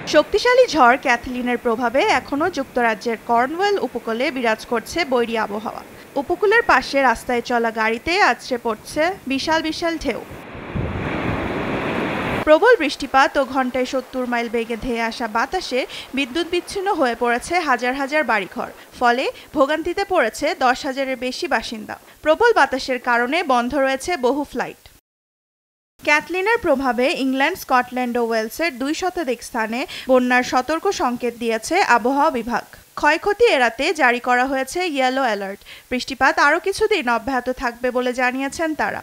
শক্তিশালী ঝড় ক্যাথলিনের প্রভাবে এখনও যুক্তরাজ্যের কর্নওয়াল উপকূলে বিরাজ করছে বৈরী আবহাওয়া। উপকূলের পাশে রাস্তায় চলা গাড়িতে আছড়ে পড়ছে বিশাল বিশাল ঢেউ। প্রবল বৃষ্টিপাত ও ঘন্টায় ৭০ মাইল বেগে ধেয়ে আসা বাতাসে বিদ্যুৎ বিচ্ছিন্ন হয়ে পড়েছে হাজার হাজার বাড়িঘর। ফলে ভোগান্তিতে পড়েছে ১০,০০০-এর বেশি বাসিন্দা। প্রবল বাতাসের কারণে বন্ধ রয়েছে বহু ফ্লাইট। ক্যাথলিনের প্রভাবে ইংল্যান্ড, স্কটল্যান্ড ও ওয়েলসের ২ শতাধিক স্থানে বন্যার সতর্ক সংকেত দিয়েছে আবহাওয়া বিভাগ। ক্ষয়ক্ষতি এড়াতে জারি করা হয়েছে ইয়েলো অ্যালার্ট। বৃষ্টিপাত আরও কিছুদিন অব্যাহত থাকবে বলে জানিয়েছেন তারা।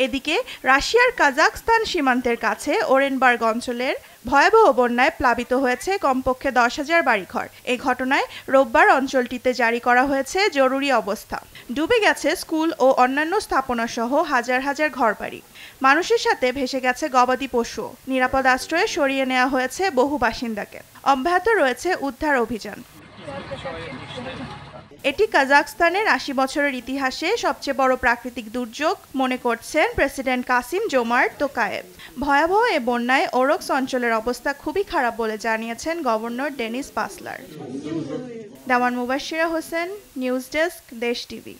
এদিকে রাশিয়ার কাজাখস্তান সীমান্তের কাছে ওরেনবার্গ অঞ্চলের ভয়াবহ বন্যায় প্লাবিত হয়েছে কমপক্ষে ১০,০০০ বাড়িঘর। এই ঘটনায় রোববার অঞ্চলটিতে জারি করা হয়েছে জরুরি অবস্থা। ডুবে গেছে স্কুল ও অন্যান্য স্থাপনাসহ হাজার হাজার ঘরবাড়ি। মানুষের সাথে ভেসে গেছে গবাদি পশু। নিরাপদ আশ্রয়ে সরিয়ে নেওয়া হয়েছে বহু বাসিন্দাকে। অব্যাহত রয়েছে উদ্ধার অভিযান। এটি কাজাখস্তানের ৮০ বছরের ইতিহাসে সবচেয়ে বড় প্রাকৃতিক দুর্যোগ মনে করছেন প্রেসিডেন্ট কাসিম জোমার্ট তোকায়েভ। ভয়াবহ এ বন্যায় ওরক্স অঞ্চলের অবস্থা খুবই খারাপ বলে জানিয়েছেন গভর্নর ডেনিস পাসলার। দামান Mubashshira Hossain, news desk, Desh TV.